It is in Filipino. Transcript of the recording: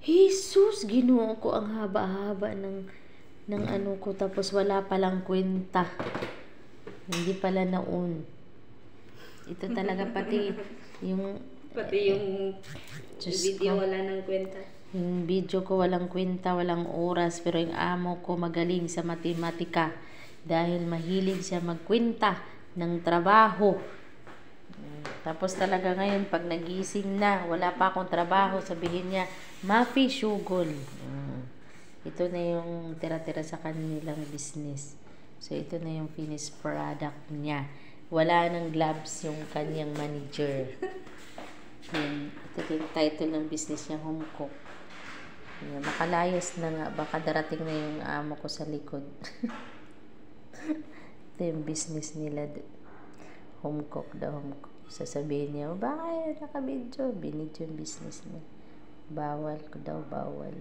Jesus, Ginoo ko, ang haba-haba ng ano ko, tapos wala palang kwenta. Hindi pala naon. Ito talaga pati yung Diyos video ko, wala ng kwenta. yung video ko walang kwenta, walang oras, pero yung amo ko magaling sa matematika dahil mahilig siya magkwenta ng trabaho. Tapos talaga ngayon, pag nagising na, wala pa akong trabaho, sabihin niya, Mafi Sugol. Ito na yung tira-tira sa kanilang business. So, ito na yung finished product niya. Wala nang gloves yung kanyang manager. Ito yung title ng business niya, Home Cook. Makalayas na nga, baka darating na yung amo ko sa likod. Ito yung business nila, Home Cook, the Home Cook. Sasabihin niya, bakit nakabidyo? Binidyo yung business niya. Bawal ko daw, bawal.